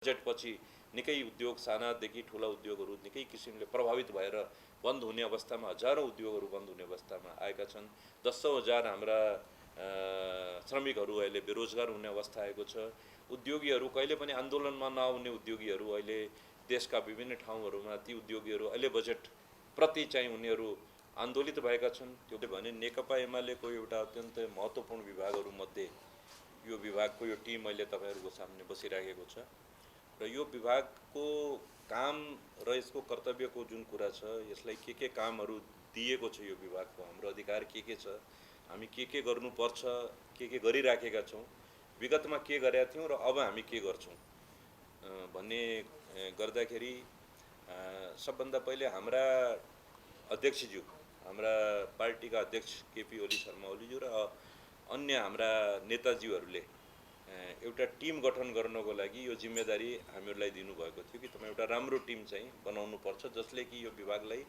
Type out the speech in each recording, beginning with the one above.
बजेटपछि निकै उद्योग सानादेखि ठुला उद्योगहरू निकै किसिमले प्रभावित भएर बन्द हुने अवस्थामा हजारौँ उद्योगहरू बन्द हुने अवस्थामा आएका छन्। 10,000 हाम्रा श्रमिकहरू अहिले बेरोजगार हुने अवस्था आएको छ। उद्योगीहरू कहिले पनि आन्दोलनमा नआउने उद्योगीहरू अहिले देशका विभिन्न ठाउँहरूमा ती उद्योगीहरू अहिले बजेट प्रति चाहिँ उनीहरू आन्दोलित भएका छन्। त्यो भने नेकपा एमालेको एउटा अत्यन्त महत्त्वपूर्ण विभागहरूमध्ये यो विभागको यो टिम अहिले तपाईँहरूको सामने बसिराखेको छ र यो विभागको काम र यसको कर्तव्यको जुन कुरा छ, यसलाई के कामहरू दिएको छ यो विभागको, हाम्रो अधिकार के छ, हामी के गर्नुपर्छ, के गरिराखेका छौँ, विगतमा के गरेका थियौँ र अब हामी के गर्छौँ भन्ने गर्दाखेरि सबभन्दा पहिले हाम्रा अध्यक्षज्यू, हाम्रा पार्टीका अध्यक्ष केपी ओली शर्मा ओलीज्यू र अन्य हाम्रा नेताजीहरूले एउटा टिम गठन गर्नको लागि यो जिम्मेदारी हामीहरूलाई दिनुभएको थियो कि तपाईँ एउटा राम्रो टिम चाहिँ बनाउनुपर्छ जसले कि यो विभागलाई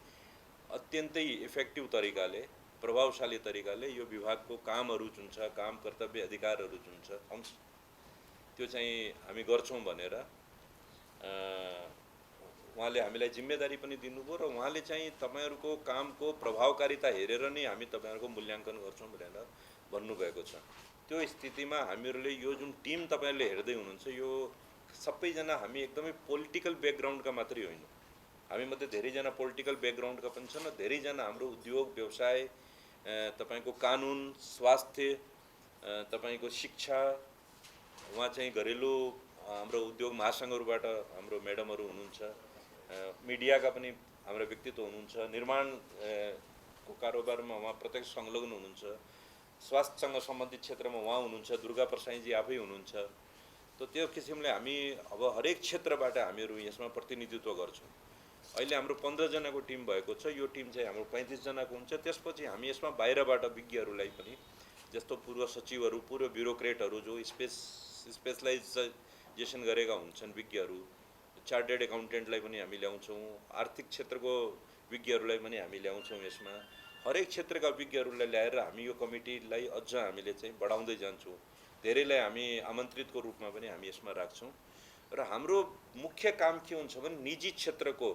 अत्यन्तै इफेक्टिभ तरिकाले, प्रभावशाली तरिकाले यो विभागको कामहरू जुन छ, काम कर्तव्य अधिकारहरू जुन छ त्यो चाहिँ हामी गर्छौँ भनेर उहाँले हामीलाई जिम्मेदारी पनि दिनुभयो र उहाँले चाहिँ तपाईँहरूको कामको प्रभावकारिता हेरेर नै हामी तपाईँहरूको मूल्याङ्कन गर्छौँ भनेर भन्नुभएको छ। त्यो स्थितिमा हामीहरूले यो जुन टिम तपाईँहरूले हेर्दै हुनुहुन्छ यो सबैजना हामी एकदमै पोलिटिकल ब्याकग्राउन्डका मात्रै होइन, हामीमध्ये धेरैजना पोलिटिकल ब्याकग्राउन्डका पनि छन् र धेरैजना हाम्रो उद्योग व्यवसाय, तपाईँको कानुन, स्वास्थ्य, तपाईँको शिक्षा, उहाँ चाहिँ घरेलु हाम्रो उद्योग महासङ्घहरूबाट हाम्रो म्याडमहरू हुनुहुन्छ, मिडियाका पनि हाम्रा व्यक्तित्व हुनुहुन्छ, निर्माणको कारोबारमा उहाँ प्रत्यक्ष संलग्न हुनुहुन्छ, स्वास्थ्यसँग सम्बन्धित क्षेत्रमा उहाँ हुनुहुन्छ, दुर्गा प्रसाईजी आफै हुनुहुन्छ। त त्यो किसिमले हामी अब हरेक क्षेत्रबाट हामीहरू यसमा प्रतिनिधित्व गर्छौँ। अहिले हाम्रो 15 जनाको टिम भएको छ। यो टिम चाहिँ हाम्रो 35 जनाको हुन्छ। त्यसपछि हामी यसमा बाहिरबाट विज्ञहरूलाई पनि, जस्तो पूर्व सचिवहरू, पूर्व ब्युरोक्रेटहरू जो स्पेसलाइजेसन गरेका हुन्छन् विज्ञहरू, चार्टर्ड एकाउन्टेन्टलाई पनि हामी ल्याउँछौँ, आर्थिक क्षेत्रको विज्ञहरूलाई पनि हामी ल्याउँछौँ। यसमा हरेक क्षेत्रका विज्ञहरूलाई ल्याएर हामी यो कमिटीलाई अझ हामीले चाहिँ बढाउँदै जान्छौँ। धेरैलाई हामी आमन्त्रितको रूपमा पनि हामी यसमा राख्छौँ र हाम्रो मुख्य काम के हुन्छ भने निजी क्षेत्रको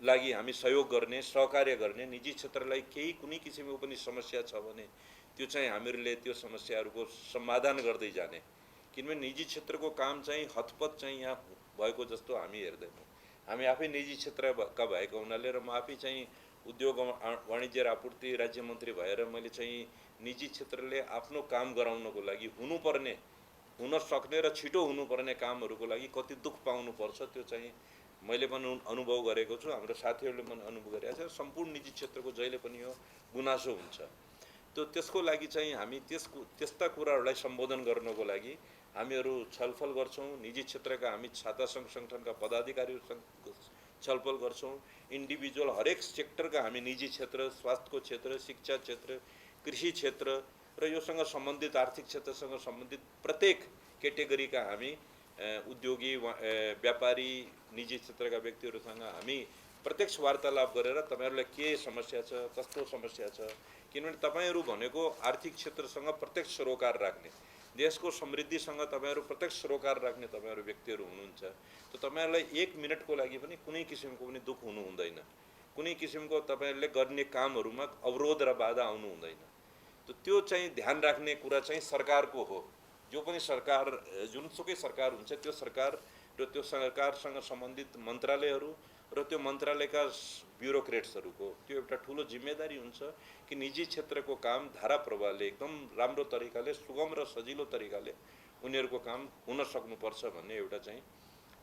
लागि हामी सहयोग गर्ने, सहकार्य गर्ने, निजी क्षेत्रलाई केही कुनै किसिमको पनि समस्या छ भने त्यो चाहिँ हामीहरूले त्यो समस्याहरूको समाधान गर्दै जाने। किनभने निजी क्षेत्रको काम चाहिँ हतपत चाहिँ यहाँ भएको जस्तो हामी हेर्दैनौँ। हामी आफै निजी क्षेत्रका भएको हुनाले र म आफै चाहिँ उद्योग वाणिज्य र आपूर्ति राज्य मन्त्री भएर मैले चाहिँ निजी क्षेत्रले आफ्नो काम गराउनको लागि हुनुपर्ने, हुन सक्ने र छिटो हुनुपर्ने कामहरूको लागि कति दुःख पाउनुपर्छ त्यो चाहिँ मैले पनि अनुभव गरेको छु, हाम्रो साथीहरूले पनि अनुभव गरेका छ। सम्पूर्ण निजी क्षेत्रको जहिले पनि यो गुनासो हुन्छ। त्यसको लागि चाहिँ हामी त्यस्ता कुराहरूलाई सम्बोधन गर्नको लागि हामीहरू छलफल गर्छौँ। निजी क्षेत्रका हामी छाता सङ्घ सङ्गठनका पदाधिकारीहरूसँग छलफल गर्छौँ। इन्डिभिजुअल हरेक सेक्टरका हामी निजी क्षेत्र, स्वास्थ्यको क्षेत्र, शिक्षा क्षेत्र, कृषि क्षेत्र र योसँग सम्बन्धित आर्थिक क्षेत्रसँग सम्बन्धित प्रत्येक क्याटेगोरीका हामी उद्योगी, व्यापारी, निजी क्षेत्रका व्यक्तिहरूसँग हामी प्रत्यक्ष वार्तालाप गरेर तपाईँहरूलाई के समस्या छ, कस्तो समस्या छ, किनभने तपाईँहरू भनेको आर्थिक क्षेत्रसँग प्रत्यक्ष सरोकार राख्ने, देशको समृद्धिसँग तपाईँहरू प्रत्यक्ष सरोकार राख्ने तपाईँहरू व्यक्तिहरू हुनुहुन्छ। त तपाईँहरूलाई 1 मिनटको लागि पनि कुनै किसिमको पनि दुःख हुनु हुँदैन, कुनै किसिमको तपाईँहरूले गर्ने कामहरूमा अवरोध र बाधा आउनु हुँदैन। त्यो चाहिँ ध्यान राख्ने कुरा चाहिँ सरकारको हो। जो पनि सरकार, जुनसुकै सरकार हुन्छ त्यो सरकार र त्यो सरकारसँग सम्बन्धित मन्त्रालयहरू र त्यो मन्त्रालयका ब्युरोक्रेट्सहरूको त्यो एउटा ठुलो जिम्मेदारी हुन्छ कि निजी क्षेत्रको काम धारा प्रवाहले एकदम राम्रो तरिकाले, सुगम र सजिलो तरिकाले उनीहरूको काम हुन सक्नुपर्छ भन्ने एउटा चाहिँ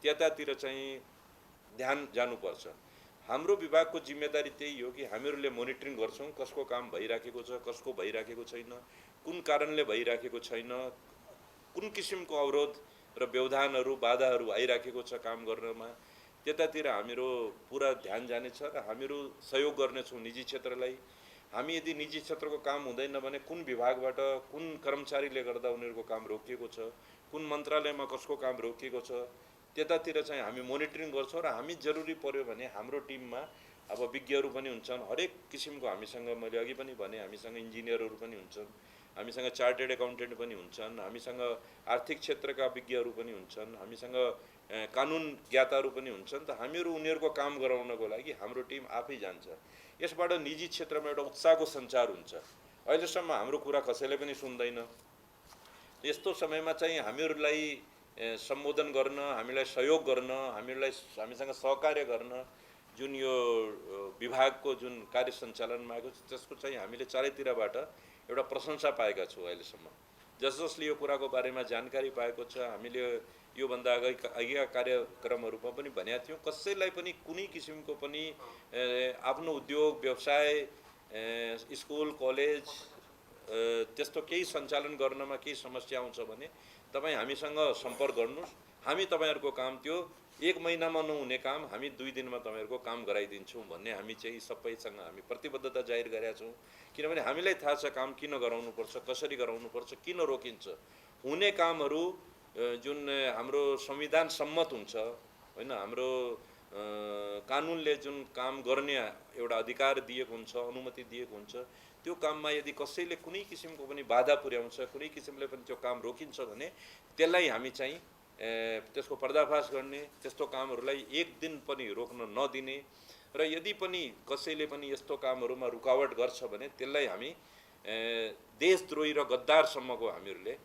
त्यतातिर चाहिँ ध्यान जानुपर्छ। हाम्रो विभागको जिम्मेदारी त्यही हो कि हामीहरूले मोनिटरिङ गर्छौँ कसको काम भइराखेको छ, कसको भइराखेको छैन, कुन कारणले भइराखेको छैन, कुन किसिमको अवरोध र व्यवधानहरू, बाधाहरू आइराखेको छ काम गर्नमा। त्यतातिर हामीहरू पुरा ध्यान जानेछ र हामीहरू सहयोग गर्नेछौँ निजी क्षेत्रलाई। हामी यदि निजी क्षेत्रको काम हुँदैन भने कुन विभागबाट कुन कर्मचारीले गर्दा उनीहरूको काम रोकिएको छ, कुन मन्त्रालयमा कसको काम रोकिएको छ, त्यतातिर चाहिँ हामी मोनिटरिङ गर्छौँ र हामी जरुरी पर्यो भने हाम्रो टिममा अब विज्ञहरू पनि हुन्छन्, हरेक किसिमको हामीसँग, मैले अघि पनि भने हामीसँग इन्जिनियरहरू पनि हुन्छन्, हामीसँग चार्टेड एकाउन्टेन्ट पनि हुन्छन्, हामीसँग आर्थिक क्षेत्रका विज्ञहरू पनि हुन्छन्, हामीसँग कानुन ज्ञाताहरू पनि हुन्छन्। त हामीहरू उनीहरूको काम गराउनको लागि हाम्रो टिम आफै जान्छ। यसबाट निजी क्षेत्रमा एउटा उत्साहको सञ्चार हुन्छ। अहिलेसम्म हाम्रो कुरा कसैले पनि सुन्दैन। यस्तो समयमा चाहिँ हामीहरूलाई सम्बोधन गर्न, हामीलाई सहयोग गर्न, हामीसँग सहकार्य गर्न जुन यो विभागको जुन कार्य सञ्चालनमा आएको छ त्यसको चाहिँ हामीले चारैतिरबाट एउटा प्रशंसा पाएका छौँ। अहिलेसम्म जसले यो कुराको बारेमा जानकारी पाएको छ, हामीले योभन्दा अघिका कार्यक्रमहरूमा पनि भनेका थियौँ, कसैलाई पनि कुनै किसिमको पनि आफ्नो उद्योग व्यवसाय स्कुल कलेज त्यस्तो केही सञ्चालन गर्नमा केही समस्या आउँछ भने तपाईँ हामीसँग सम्पर्क गर्नुहोस्। हामी तपाईँहरूको काम त्यो 1 महिनामा नहुने काम हामी 2 दिनमा तपाईँहरूको काम गराइदिन्छौँ भन्ने हामी चाहिँ सबैसँग हामी प्रतिबद्धता जाहिर गरेका छौँ। किनभने हामीलाई थाहा छ काम किन गराउनुपर्छ, कसरी गराउनुपर्छ, किन रोकिन्छ। हुने कामहरू जुन हाम्रो संविधान सम्मत हुन्छ होइन, हाम्रो कानुनले जुन काम गर्ने एउटा अधिकार दिएको हुन्छ, अनुमति दिएको हुन्छ, त्यो काममा यदि कसैले कुनै किसिमको पनि बाधा पुर्याउँछ, कुनै किसिमले पनि त्यो काम रोकिन्छ भने त्यसलाई हामी चाहिँ त्यसको पर्दाफास गर्ने, त्यस्तो कामहरूलाई 1 दिन पनि रोक्न नदिने र यदि पनि कसैले पनि यस्तो कामहरूमा रुकावट गर्छ भने त्यसलाई हामी देशद्रोही र गद्दारसम्मको हामीहरूले,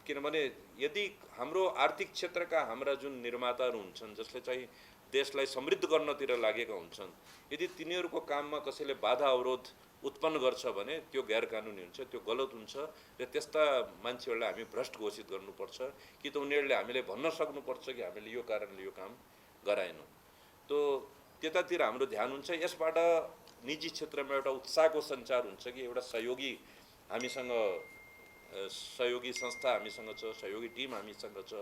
किनभने यदि हाम्रो आर्थिक क्षेत्रका हाम्रा जुन निर्माताहरू हुन्छन् जसले चाहिँ देशलाई समृद्ध गर्नतिर लागेका हुन्छन्, यदि तिनीहरूको काममा कसैले बाधा अवरोध उत्पन्न गर्छ भने त्यो गैर कानुनी हुन्छ, त्यो गलत हुन्छ र त्यस्ता मान्छेहरूलाई हामी भ्रष्ट घोषित गर्नुपर्छ कि त उनीहरूले हामीले भन्न सक्नुपर्छ कि हामीले यो कारणले यो काम गराएनौँ। तो त्यतातिर हाम्रो ध्यान हुन्छ। यसबाट निजी क्षेत्रमा एउटा उत्साहको सञ्चार हुन्छ कि एउटा सहयोगी संस्था हामीसँग छ, सहयोगी टिम हामीसँग छ।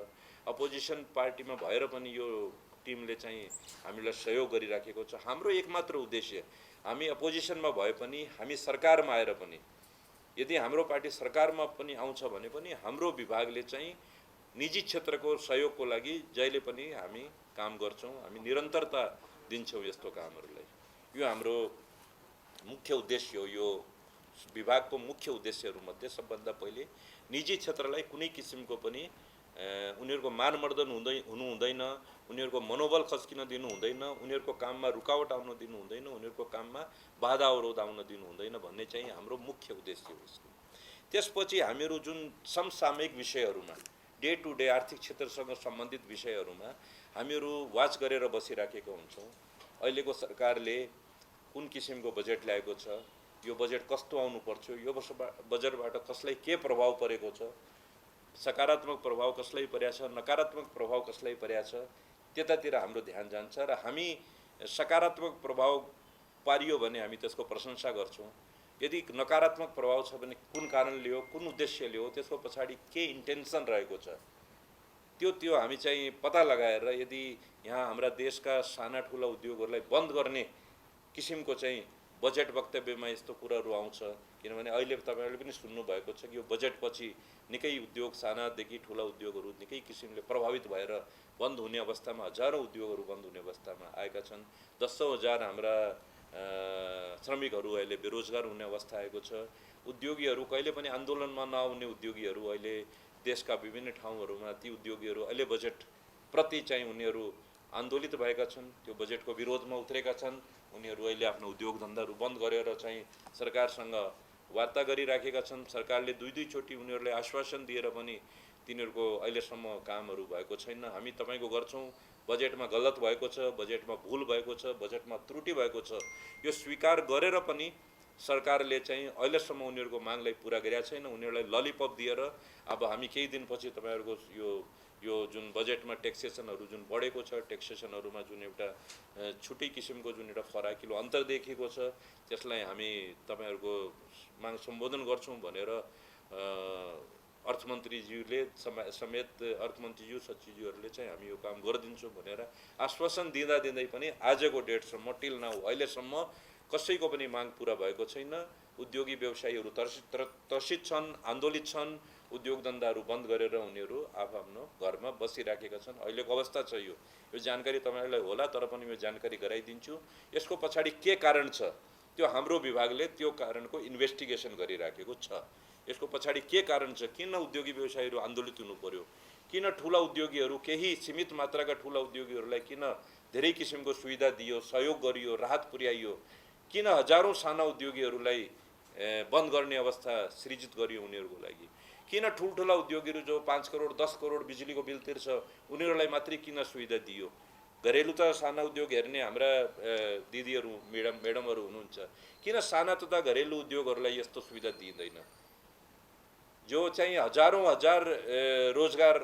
अपोजिसन पार्टीमा भएर पनि यो टिमले चाहिँ हामीलाई सहयोग गरिराखेको छ। हाम्रो एकमात्र उद्देश्य, हामी अपोजिसनमा भए पनि, हामी सरकारमा आएर पनि, यदि हाम्रो पार्टी सरकारमा पनि आउँछ भने पनि हाम्रो विभागले चाहिँ निजी क्षेत्रको सहयोगको लागि जहिले पनि हामी काम गर्छौँ, हामी निरन्तरता दिन्छौँ यस्तो कामहरूलाई। यो हाम्रो मुख्य उद्देश्य हो। यो विभागको मुख्य उद्देश्यहरूमध्ये सबभन्दा पहिले निजी क्षेत्रलाई कुनै किसिमको पनि उनीहरूको मानमर्दन हुनु हुँदैन, उनीहरूको मनोबल खस्किन दिनु हुँदैन, उनीहरूको काममा रुकावट आउन दिनु हुँदैन, उनीहरूको काममा बाधा अवरोध आउन दिनु हुँदैन भन्ने चाहिँ हाम्रो मुख्य उद्देश्य हो यसको। त्यसपछि हामीहरू जुन समसामयिक विषयहरूमा, डे टु डे आर्थिक क्षेत्रसँग सम्बन्धित विषयहरूमा हामीहरू वाच गरेर बसिराखेका हुन्छौँ। अहिलेको सरकारले कुन किसिमको बजेट ल्याएको छ, यो बजेट कस्तो आउनुपर्छ, यो बजेटबाट कसलाई के प्रभाव परेको छ, सकारात्मक प्रभाव कसलाई परेको छ, नकारात्मक प्रभाव कसलाई परेको छ, त्यतातिर हाम्रो ध्यान जान्छ र हामी सकारात्मक प्रभाव पारियो भने हामी त्यसको प्रशंसा गर्छौँ। यदि नकारात्मक प्रभाव छ भने कुन कारणले हो, कुन उद्देश्यले हो, त्यसको पछाडि के इन्टेन्सन रहेको छ त्यो हामी चाहिँ पत्ता लगाएर यदि यहाँ हाम्रा देशका साना ठुला उद्योगहरूलाई बन्द गर्ने किसिमको चाहिँ बजेट वक्तव्यमा यस्तो कुराहरू आउँछ। किनभने अहिले तपाईहरुले पनि सुन्नुभएको छ कि यो बजेटपछि निकै उद्योग, सानादेखि ठुला उद्योगहरू निकै किसिमले प्रभावित भएर बन्द हुने अवस्थामा, हजारौँ उद्योगहरू बन्द हुने अवस्थामा आएका छन्। 10,000 हाम्रा श्रमिकहरू अहिले बेरोजगार हुने अवस्था आएको छ। उद्योगीहरू कहिले पनि आन्दोलनमा नआउने उद्योगीहरू अहिले देशका विभिन्न ठाउँहरूमा ती उद्योगीहरू अहिले बजेट प्रति चाहिँ उनीहरू आन्दोलित भएका छन्, त्यो बजेटको विरोधमा उत्रेका छन्। उनीहरू अहिले आफ्नो उद्योग धन्दाहरू बन्द गरेर चाहिँ सरकारसँग वार्ता गरिराखेका छन्। सरकारले दुई चोटि उनीहरूलाई आश्वासन दिएर पनि तिनीहरूको अहिलेसम्म कामहरू भएको छैन। हामी तपाईको गर्छौँ, बजेटमा गलत भएको छ, बजेटमा भुल भएको छ, बजेटमा त्रुटि भएको छ, यो स्वीकार गरेर पनि सरकारले चाहिँ अहिलेसम्म उनीहरूको मागलाई पुरा गरेका छैन। उनीहरूलाई ललिपप दिएर अब हामी केही दिनपछि तपाईहरुको यो जुन बजेटमा ट्याक्सेसनहरू जुन बढेको छ, ट्याक्सेसनहरूमा जुन एउटा छुट्टै किसिमको जुन एउटा फराकिलो अन्तर देखिएको छ, त्यसलाई हामी तपाईहरुको माग सम्बोधन गर्छौँ भनेर अर्थमन्त्रीज्यूले समेत अर्थमन्त्रीज्यू सचिवज्यूहरूले चाहिँ हामी यो काम गरिदिन्छौँ भनेर आश्वासन दिँदै पनि आजको डेटसम्म टिल नाउ अहिलेसम्म कसैको पनि माग पुरा भएको छैन। उद्योगी व्यवसायीहरू त्रसित छन्, आन्दोलित छन्, उद्योग धन्दाहरू बन्द गरेर उनीहरू आफ्नो घरमा बसिराखेका छन्। अहिलेको अवस्था छ यो जानकारी तपाईहरुलाई होला, तर पनि यो जानकारी गराइदिन्छु। यसको पछाडि के कारण छ, त्यो हाम्रो विभागले त्यो कारणको इन्भेस्टिगेसन गरिराखेको छ। यसको पछाडि के कारण छ, किन उद्योगी व्यवसायीहरू आन्दोलित हुनु पर्यो, किन ठुला उद्योगीहरू, केही सीमित मात्राका ठुला उद्योगीहरूलाई किन धेरै किसिमको सुविधा दियो, सहयोग गरियो, राहत पुर्याइयो, किन हजारौँ साना उद्योगीहरूलाई बन्द गर्ने अवस्था सृजित गरियो उनीहरूको लागि, किन ठुल्ठुला उद्योगीहरू जो 5 करोड 10 करोड बिजुलीको बिल तिर्छ उनीहरूलाई मात्रै किन सुविधा दियो। घरेलु त साना उद्योग हेर्ने हाम्रा दिदीहरू म्याडमहरू हुनुहुन्छ, किन साना तथा घरेलु उद्योगहरूलाई यस्तो सुविधा दिइँदैन। जो चाहिँ हजारौँ हजार रोजगार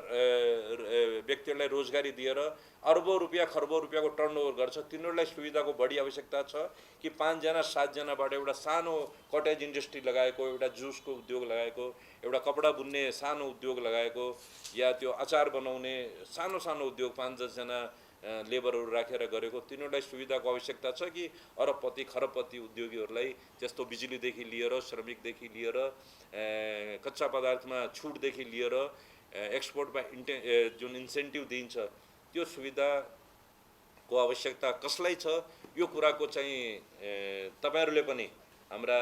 व्यक्तिहरूलाई रोजगारी दिएर अरबौँ रुपियाँ खरबौँ रुपियाँको टर्नओभर गर्छ, तिनीहरूलाई सुविधाको बढी आवश्यकता छ कि 5 जना 7 जनाबाट एउटा सानो कटेज इन्डस्ट्री लगाएको, एउटा जुसको उद्योग लगाएको, एउटा कपडा बुन्ने सानो उद्योग लगाएको, या त्यो अचार बनाउने सानो सानो उद्योग 5-10 जना लेबरहरू राखेर गरेको, तिनीहरूलाई सुविधाको आवश्यकता छ कि अरबपति खरबपति उद्योगीहरूलाई त्यस्तो बिजुलीदेखि लिएर, श्रमिकदेखि लिएर, कच्चा पदार्थमा छुटदेखि लिएर, एक्सपोर्टमा जुन इन्सेन्टिभ दिइन्छ त्यो सुविधाको आवश्यकता कसलाई छ, यो कुराको चाहिँ तपाईहरुले पनि, हाम्रा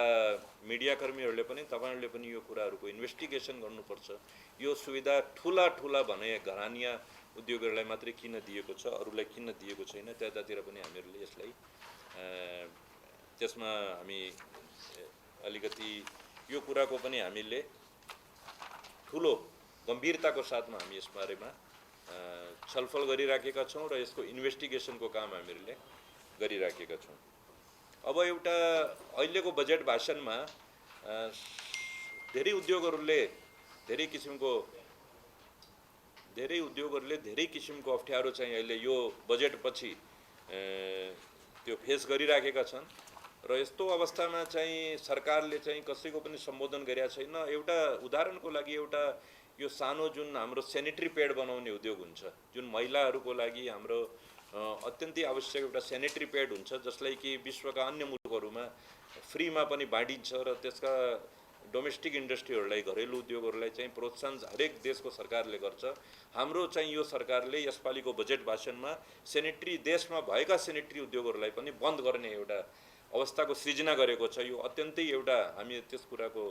मिडियाकर्मीहरूले पनि, तपाईहरुले पनि यो कुराहरूको इन्भेस्टिगेसन गर्नुपर्छ। यो सुविधा ठुला ठुला भने घरानिया उद्योगहरूलाई मात्रै किन दिएको छ, अरूलाई किन दिएको छैन, त्यतातिर पनि हामीहरूले यसलाई त्यसमा हामी अलिकति यो कुराको पनि हामीले ठुलो गम्भीरताको साथमा हामी यस बारेमा छलफल गरिराखेका छौँ र यसको इन्भेस्टिगेसनको काम हामीहरूले गरिराखेका छौँ। अब एउटा अहिलेको बजेट भाषणमा धेरै उद्योगहरूले धेरै किसिमको अप्ठ्यारो चाहिँ अहिले यो बजेटपछि त्यो फेस गरिराखेका छन् र यस्तो अवस्थामा चाहिँ सरकारले चाहिँ कसैको पनि सम्बोधन गरेका छैन। एउटा उदाहरणको लागि एउटा यो सानो जुन हाम्रो सेनिटरी प्याड बनाउने उद्योग हुन्छ, जुन महिलाहरूको लागि हाम्रो अत्यन्तै आवश्यक एउटा सेनिटरी प्याड हुन्छ, जसलाई कि विश्वका अन्य मुलुकहरूमा फ्रीमा पनि बाँडिन्छ र त्यसका डोमेस्टिक इन्डस्ट्रीहरूलाई, घरेलु उद्योगहरूलाई चाहिँ प्रोत्साहन हरेक देशको सरकारले गर्छ। हाम्रो चाहिँ यो सरकारले यसपालिको बजेट भाषणमा देशमा भएका सेनिटरी उद्योगहरूलाई पनि बन्द गर्ने एउटा अवस्थाको सृजना गरेको छ। यो अत्यन्तै एउटा हामी त्यस कुराको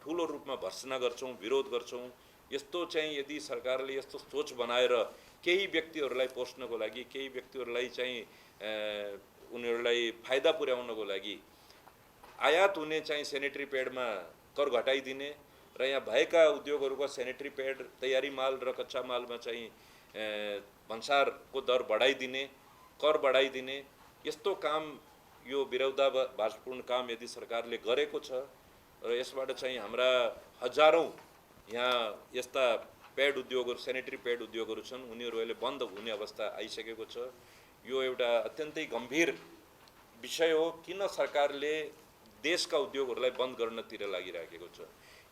ठुलो रूपमा भर्त्सना गर्छौँ, विरोध गर्छौँ। यस्तो चाहिँ यदि सरकारले यस्तो सोच बनाएर केही व्यक्तिहरूलाई पोस्नको लागि, केही व्यक्तिहरूलाई चाहिँ उनीहरूलाई फाइदा पुर्याउनको लागि आयात हुने चाहिँ सेनिटरी प्याडमा कर घटाइदिने र यहाँ भएका उद्योगहरूको सेनिटरी प्याड तयारी माल र कच्चा मालमा चाहिँ भन्सारको दर बढाइदिने, कर बढाइदिने, यस्तो काम, यो विरोधाभासपूर्ण काम यदि सरकारले गरेको छ र यसबाट चाहिँ हाम्रा हजारौँ यहाँ यस्ता प्याड उद्योगहरू, सेनिटरी प्याड उद्योगहरू छन्, उनीहरू अहिले बन्द हुने अवस्था आइसकेको छ। यो एउटा अत्यन्तै गम्भीर विषय हो। किन सरकारले देशका उद्योगहरूलाई बन्द गर्नतिर लागिराखेको छ,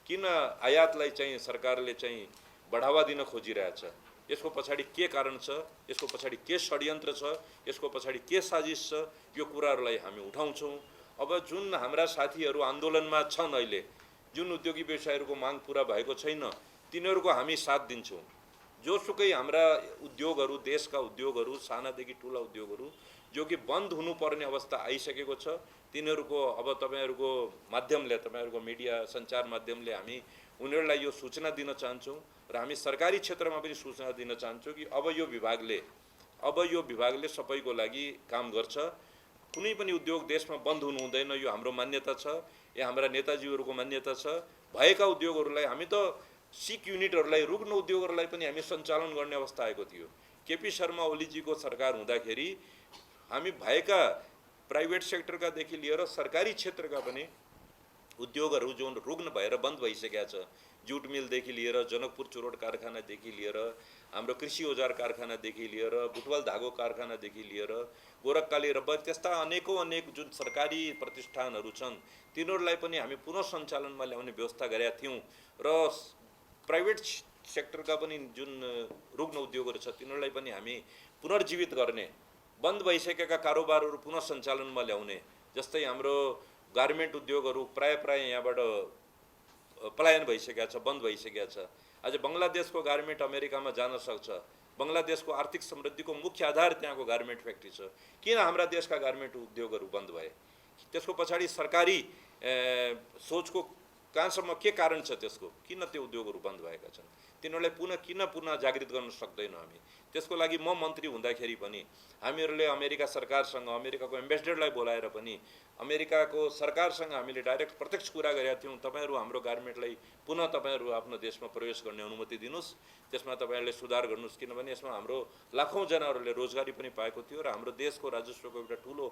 किन आयातलाई चाहिँ सरकारले चाहिँ बढावा दिन खोजिरहेछ, यसको पछाडि के कारण छ, यसको पछाडि के षड्यन्त्र छ, यसको पछाडि के साजिश छ, यो कुराहरूलाई हामी उठाउँछौँ। अब जुन हाम्रा साथीहरू आन्दोलनमा छन्, अहिले जुन उद्योगी व्यवसायहरूको माग पुरा भएको छैन, तिनीहरूको हामी साथ दिन्छौँ। जोसुकै हाम्रा उद्योगहरू, देशका उद्योगहरू, सानादेखि ठुला उद्योगहरू जो कि बन्द हुनुपर्ने अवस्था आइसकेको छ, तिनीहरूको अब तपाईहरुको माध्यमले, तपाईहरुको मिडिया सञ्चार माध्यमले हामी उनीहरूलाई यो सूचना दिन चाहन्छौँ र हामी सरकारी क्षेत्रमा पनि सूचना दिन चाहन्छौँ कि अब यो विभागले सबैको लागि काम गर्छ। कुनै पनि उद्योग देशमा बन्द हुनु हुँदैन, यो हाम्रो मान्यता छ, यो हाम्रा नेताजीहरूको मान्यता छ। भएका उद्योगहरूलाई हामी त सिक युनिटहरूलाई, रुग्ण उद्योगहरूलाई पनि हामी सञ्चालन गर्ने अवस्था आएको थियो। केपी शर्मा ओलीजीको सरकार हुँदाखेरि हामी भएका प्राइभेट सेक्टरकादेखि लिएर सरकारी क्षेत्रका पनि उद्योगहरू जुन रुग्ण भएर बन्द भइसकेका छ, जुट मिलदेखि लिएर, जनकपुर चुरोट कारखानादेखि लिएर, हाम्रो कृषि औजार कारखानादेखि लिएर, बुटवल धागो कारखानादेखि लिएर, गोरखकाली रब्बर, त्यस्ता अनेक जुन सरकारी प्रतिष्ठानहरू छन्, तिनीहरूलाई पनि हामी पुनः सञ्चालनमा ल्याउने व्यवस्था गरेका थियौँ र प्राइभेट सेक्टरका पनि जुन रुग्ण उद्योगहरू छ, तिनीहरूलाई पनि हामी पुनर्जीवित गर्ने, बन्द भइसकेका कारोबारहरू पुनः सञ्चालनमा ल्याउने, जस्तै हाम्रो गार्मेन्ट उद्योगहरू प्राय यहाँबाट पलायन भइसकेका छ, बन्द भइसकेका छ। आज बङ्गलादेशको गार्मेन्ट अमेरिकामा जान सक्छ। बङ्गलादेशको आर्थिक समृद्धिको मुख्य आधार त्यहाँको गार्मेन्ट फ्याक्ट्री छ। किन हाम्रा देशका गार्मेन्ट उद्योगहरू बन्द भए? त्यसको पछाडि सरकारी सोचको कहाँसम्म के कारण छ, त्यसको किन त्यो उद्योगहरू बन्द भएका छन्, तिनीहरूलाई पुनः जागृत गर्न सक्दैनौँ हामी। त्यसको लागि म मन्त्री हुँदाखेरि पनि हामीहरूले अमेरिका सरकारसँग, अमेरिकाको एम्बेसडरलाई बोलाएर पनि अमेरिकाको सरकारसँग हामीले डाइरेक्ट प्रत्यक्ष कुरा गरेका थियौँ। तपाईँहरू हाम्रो गार्मेन्टलाई पुनः तपाईँहरू आफ्नो देशमा प्रवेश गर्ने अनुमति दिनुहोस्, त्यसमा तपाईँहरूले सुधार गर्नुहोस्, किनभने यसमा हाम्रो लाखौँ जनाहरूले रोजगारी पनि पाएको थियो र हाम्रो देशको राजस्वको एउटा ठुलो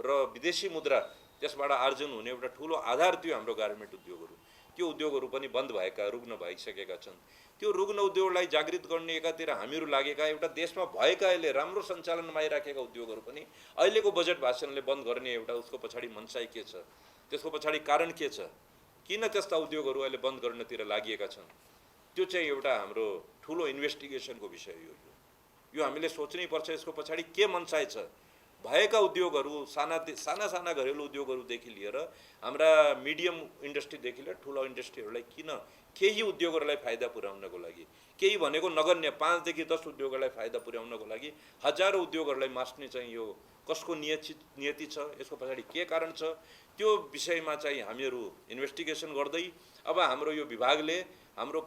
र विदेशी मुद्रा त्यसबाट आर्जन हुने एउटा ठुलो आधार थियो हाम्रो गार्मेन्ट उद्योगहरू। त्यो उद्योगहरू पनि बन्द भएका, रुग्न भइसकेका छन्। त्यो रुग्न उद्योगलाई जागृत गर्ने एकातिर हामीहरू लागेका, एउटा देशमा भएका अहिले राम्रो सञ्चालनमा आइराखेका उद्योगहरू पनि अहिलेको बजेट भाषणले बन्द गर्ने एउटा उसको पछाडि मनसाई के छ, त्यसको पछाडि कारण के छ, किन त्यस्ता उद्योगहरू अहिले बन्द गर्नतिर लागिएका छन्, त्यो चाहिँ एउटा हाम्रो ठुलो इन्भेस्टिगेसनको विषय हो। यो हामीले सोच्नै पर्छ, यसको पछाडि के मनसाई छ। भएका उद्योगहरू साना घरेलु उद्योगहरूदेखि लिएर हाम्रा मिडियम इन्डस्ट्रीदेखि लिएर ठुलो इन्डस्ट्रीहरूलाई किन केही उद्योगहरूलाई फाइदा पुर्याउनको लागि, केही भनेको नगण्य 5 देखि 10 उद्योगहरूलाई फाइदा पुर्याउनको लागि हजारौँ उद्योगहरूलाई मास्ने चाहिँ यो कसको नियति छ, यसको पछाडि के कारण छ, त्यो विषयमा चाहिँ हामीहरू इन्भेस्टिगेसन गर्दै अब हाम्रो यो विभागले हाम्रो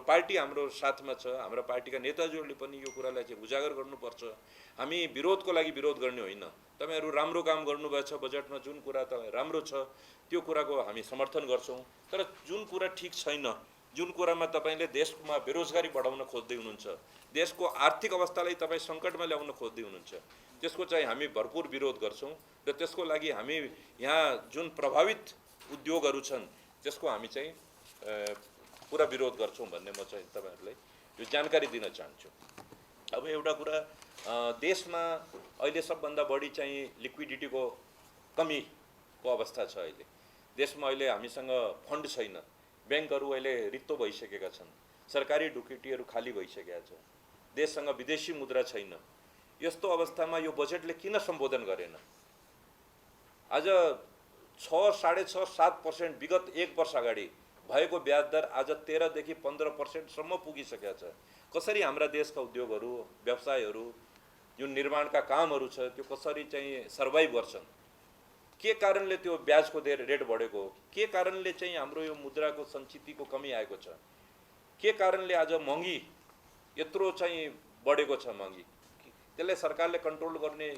पार्टी हाम्रो साथमा छ, हाम्रो पार्टीका नेताजीहरूले पनि यो कुरालाई चाहिँ उजागर गर्नुपर्छ। हामी विरोधको लागि विरोध गर्ने होइन, तपाईहरू राम्रो काम गर्नुभएछ, बजेटमा जुन कुरा त राम्रो छ त्यो कुराको हामी समर्थन गर्छौँ। तर जुन कुरा ठिक छैन, जुन कुरामा तपाईँले देशमा बेरोजगारी बढाउन खोज्दै हुनुहुन्छ, देशको आर्थिक अवस्थालाई तपाईँ सङ्कटमा ल्याउन खोज्दै हुनुहुन्छ, त्यसको चाहिँ हामी भरपुर विरोध गर्छौँ। र त्यसको लागि हामी यहाँ जुन प्रभावित उद्योगहरू छन् त्यसको हामी चाहिँ पुरा विरोध गर्छौँ भन्ने म चाहिँ तपाईहरूलाई यो जानकारी दिन चाहन्छु। अब एउटा कुरा, देशमा अहिले सबभन्दा बढी चाहिँ लिक्विडिटीको कमीको अवस्था छ। अहिले देशमा अहिले हामीसँग फन्ड छैन, ब्याङ्कहरू अहिले रित्तो भइसकेका छन्, सरकारी ढुकुटीहरू खाली भइसकेका छ, देशसँग विदेशी मुद्रा छैन। यस्तो अवस्थामा यो बजेटले किन सम्बोधन गरेन? आज 6, 6.5, 7% विगत 1 वर्ष अगाडि भएको ब्याज दर आज 13 देखि 15% सम्म पुगिसकेका छ। कसरी हाम्रा देशका उद्योगहरू, व्यवसायहरू, जुन निर्माणका कामहरू छ त्यो कसरी चाहिँ सर्भाइभ गर्छन्? के कारणले त्यो ब्याजको रेट बढेको हो? के कारणले चाहिँ हाम्रो यो मुद्राको सञ्चितको कमी आएको छ? के कारणले आज महँगी यत्रो चाहिँ बढेको छ महँगी? त्यसलाई सरकारले कन्ट्रोल गर्ने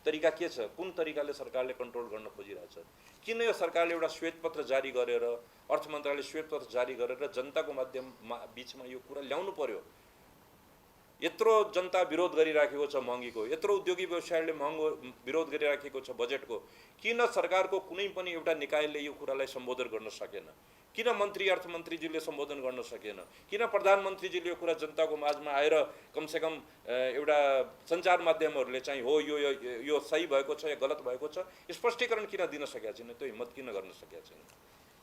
तरिका के छ? कुन तरिकाले सरकारले कन्ट्रोल गर्न खोजिरहेछ? किन यो सरकारले एउटा श्वेतपत्र जारी गरेर, अर्थ मन्त्रालयले श्वेतपत्र जारी गरेर जनताको बीचमा यो कुरा ल्याउनु पर्यो? यत्रो जनता विरोध गरिराखेको छ महँगीको, यत्रो उद्योगी व्यवसायले महँगो विरोध गरिराखेको छ बजेटको, किन सरकारको कुनै पनि एउटा निकायले यो कुरालाई सम्बोधन गर्न सकेन? किन मन्त्री, अर्थमन्त्रीजीले सम्बोधन गर्न सकेन? किन प्रधानमन्त्रीजीले यो कुरा जनताको माझमा आएर कमसेकम एउटा सञ्चार माध्यमहरूले चाहिँ हो यो सही भएको छ या गलत भएको छ स्पष्टीकरण किन दिन सकेका छैन? त्यो हिम्मत किन गर्न सकेका छैन?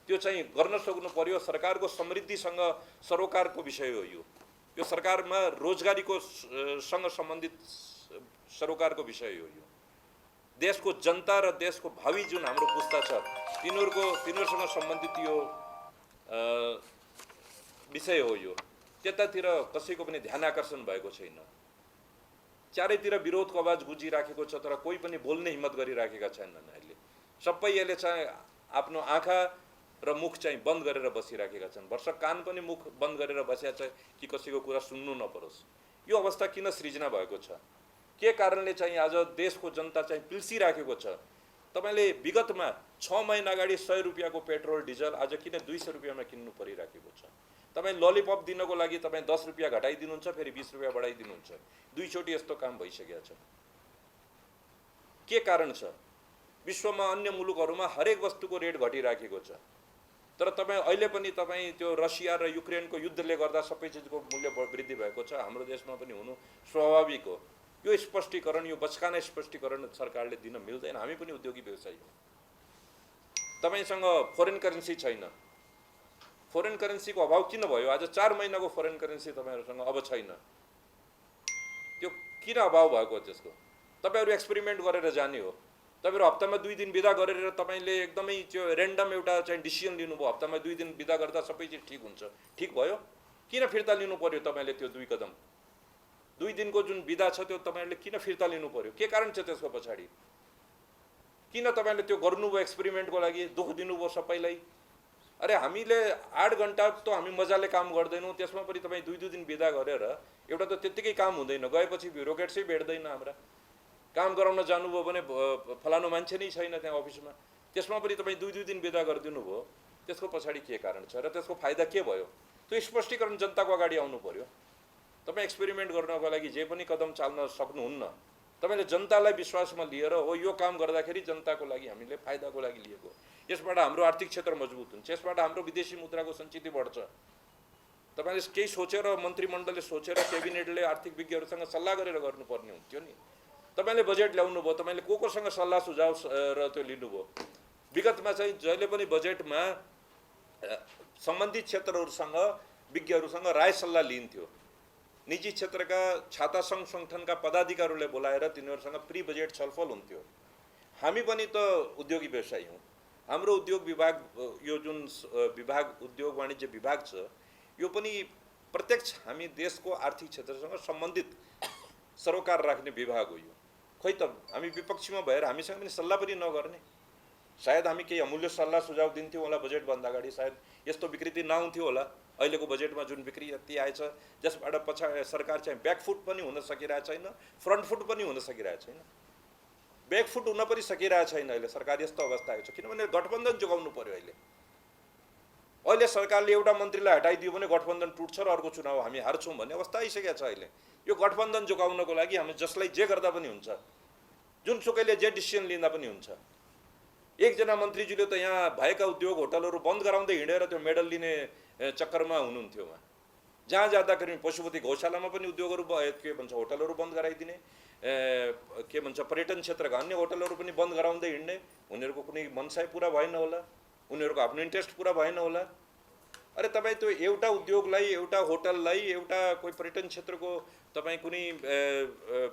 त्यो चाहिँ गर्न सक्नु पर्यो। सरकारको समृद्धिसँग सरोकारको विषय हो यो सरकारमा रोजगारीको सँग सम्बन्धित सरोकारको विषय हो यो। देशको जनता र देशको भावी जुन हाम्रो पुस्ता छ तिनीहरूसँग सम्बन्धित यो विषय हो यो। त्यतातिर कसैको पनि ध्यान आकर्षण भएको छैन। चारैतिर विरोधको आवाज गुजिराखेको छ तर कोही पनि बोल्ने हिम्मत गरिराखेका छैनन्। अहिले सबै यसले चाहिँ आफ्नो आँखा र मुख चाहिँ बन्द गरेर बसिराखेका छन्। भर्सक कान पनि मुख बन्द गरेर बसेका छ कि कसैको कुरा सुन्नु नपरोस्। यो अवस्था किन सृजना भएको छ? के कारणले चाहिँ आज देशको जनता चाहिँ पिल्सिराखेको छ? तपाईले विगतमा 6 महिना अगाडि 100 रुपियाँको पेट्रोल डिजल आज किन 200 रुपियाँमा किन्नु परिराखेको छ? तपाईँ ललिपप दिनको लागि तपाईँ 10 रुपियाँ घटाइदिनुहुन्छ, फेरि 20 रुपियाँ बढाइदिनुहुन्छ। दुईचोटि यस्तो काम भइसकेको छ। के कारण छ? विश्वमा अन्य मुलुकहरूमा हरेक वस्तुको रेट घटिराखेको छ, तर तपाईँ अहिले पनि तपाईँ त्यो रसिया र युक्रेनको युद्धले गर्दा सबै चिजको मूल्य वृद्धि भएको छ। हाम्रो देशमा पनि हुनु स्वाभाविक हो। यो स्पष्टीकरण, यो बचकाना स्पष्टीकरण सरकारले दिन मिल्दैन। हामी पनि उद्योगी व्यवसायी हो। तपाईसँग फरेन करेन्सी छैन। फरेन करेन्सीको अभाव किन भयो? आज 4 महिनाको फरेन करेन्सी तपाईहरुसँग अब छैन। त्यो किन अभाव भएको त्यसको? तपाईहरु एक्सपेरिमेन्ट गरेर जाने हो। तपाईहरु हप्तामा 2 दिन बिदा गरेर तपाईले एकदमै त्यो र्यान्डम एउटा चाहिँ डिसिजन लिनुभयो। हप्तामा 2 दिन बिदा गर्दा सबै चिज ठीक हुन्छ। ठीक भयो? किन फिर्ता लिनु पर्यो तपाईले त्यो 2 कदम? 2 दिनको जुन बिदा छ त्यो तपाईहरुले किन फिर्ता लिनु पर्यो? के कारण छ त्यसको पछाडी? किन तपाईले त्यो गर्नुभयो एक्सपेरिमेन्टको लागि? दुख दिनुभयो सबैलाई? अरे हामीले 8 घण्टा त हामी मजाले काम गर्दैनौँ, त्यसमा पनि तपाईँ 2 दिन बिदा गरेर एउटा त त्यतिकै काम हुँदैन, गएपछि ब्युरोक्रेट्सै भेट्दैन हाम्रा। काम गराउन जानुभयो भने फलानु मान्छे नै छैन त्यहाँ अफिसमा, त्यसमा पनि तपाईँ 2 दिन बिदा गरिदिनु भयो। त्यसको पछाडि के कारण छ र त्यसको फाइदा के भयो? त्यो स्पष्टीकरण जनताको अगाडि आउनु पर्यो। तपाईँ एक्सपेरिमेन्ट गर्नको लागि जे पनि कदम चाल्न सक्नुहुन्न। तपाईले जनतालाई विश्वासमा लिएर हो यो काम गर्दाखेरि जनताको लागि हामीले फाइदाको लागि लिएको, यसबाट हाम्रो आर्थिक क्षेत्र मजबुत हुन्छ, यसबाट हाम्रो विदेशी मुद्राको सञ्चिति बढ्छ। तपाईले केही सोचेर मन्त्रीमण्डलले सोचेर क्याबिनेटले आर्थिक विज्ञहरूसँग सल्लाह गरेर गर्नुपर्ने हुन्थ्यो नि। तपाईले बजेट ल्याउनु भयो, तपाईले कोसँग सल्लाह सुझाव र त्यो लिनुभयो? विगतमा चाहिँ जहिले पनि बजेटमा सम्बन्धित क्षेत्रहरूसँग विज्ञहरूसँग राय सल्लाह लिइन्थ्यो। निजी क्षेत्रका छाता सङ्घ सङ्गठनका पदाधिकारीहरूले बोलाएर तिनीहरूसँग प्री बजेट छलफल हुन्थ्यो। हामी पनि त उद्योगी व्यवसायी हौँ। हाम्रो उद्योग विभाग, यो जुन विभाग उद्योग वाणिज्य विभाग छ, यो पनि प्रत्यक्ष हामी देशको आर्थिक क्षेत्रसँग सम्बन्धित सरोकार राख्ने विभाग हो यो। खोइ त हामी विपक्षीमा भएर हामीसँग पनि सल्लाह पनि नगर्ने? सायद हामी केही अमूल्य सल्लाह सुझाव दिन्थ्यौँ होला बजेटभन्दा अगाडि, सायद यस्तो विकृति नआउँथ्यो होला। अहिलेको बजेटमा जुन विकृति आएछ जसबाट पछाडि सरकार चाहिँ ब्याकफुट पनि हुन सकिरहेको छैन, फ्रन्टफुट पनि हुन सकिरहेको छैन। ब्याकफुट हुन पनि सकिरहेको छैन अहिले सरकार, यस्तो अवस्था आएको छ। किनभने गठबन्धन जोगाउनु पर्यो। अहिले सरकारले एउटा मन्त्रीलाई हटाइदियो भने गठबन्धन टुट्छ र अर्को चुनाव हामी हार्छौँ भन्ने अवस्था आइसकेको छ। अहिले यो गठबन्धन जोगाउनको लागि हामी जसलाई जे गर्दा पनि हुन्छ, जुनसुकैले जे डिसिसन लिँदा पनि हुन्छ। एकजना मन्त्रीज्यूले त यहाँ भएका उद्योग होटलहरू बन्द गराउँदै हिँडेर त्यो मेडल लिने चक्करमा हुनुहुन्थ्यो। उहाँ जहाँ जाँदाखेरि पशुपति गौशालामा पनि उद्योगहरू के भन्छ होटलहरू बन्द गराइदिने, के भन्छ पर्यटन क्षेत्रका अन्य होटलहरू पनि बन्द गराउँदै हिँड्ने। उनीहरूको कुनै मनसाय पुरा भएन होला, उनीहरूको आफ्नो इन्ट्रेस्ट पुरा भएन होला। अरे तपाईँ त्यो एउटा उद्योगलाई, एउटा होटललाई, एउटा कोही पर्यटन क्षेत्रको तपाईँ कुनै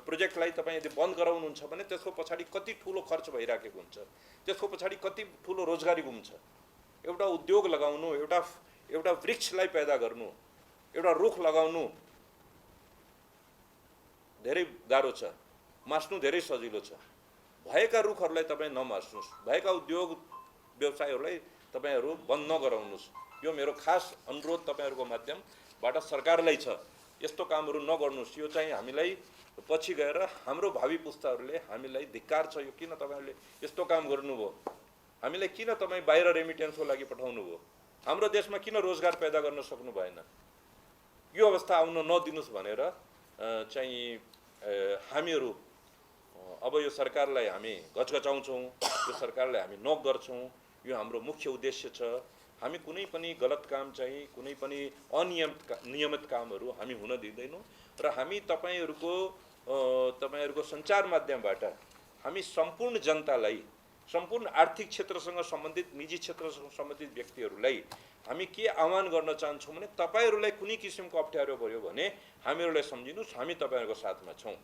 प्रोजेक्टलाई तपाईँ यदि बन्द गराउनुहुन्छ भने त्यसको पछाडि कति ठुलो खर्च भइराखेको हुन्छ, त्यसको पछाडि कति ठुलो रोजगारी गुम्छ। एउटा उद्योग लगाउनु, एउटा वृक्षलाई पैदा गर्नु, एउटा रुख लगाउनु धेरै गाह्रो छ, मास्नु धेरै सजिलो छ। भएका रुखहरूलाई तपाईँ नमास्नुहोस्, भएका उद्योग व्यवसायहरूलाई तपाईँहरू बन्द नगराउनुहोस्। यो मेरो खास अनुरोध तपाईँहरूको माध्यमबाट सरकारलाई छ। यस्तो कामहरू नगर्नुहोस्। यो चाहिँ हामीलाई पछि गएर हाम्रो भावी पुस्ताहरूले हामीलाई धिक्कार छ। यो किन तपाईँहरूले यस्तो काम गर्नुभयो? हामीलाई किन तपाईँ बाहिर रेमिटेन्सको लागि पठाउनु भयो? हाम्रो देशमा किन रोजगार पैदा गर्न सक्नु भएन? यो अवस्था आउन नदिनुहोस् भनेर चाहिँ हामीहरू अब यो सरकारलाई हामी घचघचाउँछौँ, यो सरकारलाई हामी नोक गर्छौँ। यो हाम्रो मुख्य उद्देश्य छ। हामी कुनै पनि गलत काम चाहिँ, कुनै पनि नियमित कामहरू हामी हुन दिँदैनौँ र हामी तपाईँहरूको सञ्चार माध्यमबाट हामी सम्पूर्ण जनतालाई, सम्पूर्ण आर्थिक क्षेत्रसँग सम्बन्धित, निजी क्षेत्रसँग सम्बन्धित व्यक्तिहरूलाई हामी के आह्वान गर्न चाहन्छौँ भने तपाईँहरूलाई कुनै किसिमको अप्ठ्यारो भयो भने हामीहरूलाई सम्झिनुहोस्, हामी तपाईँहरूको साथमा छौँ।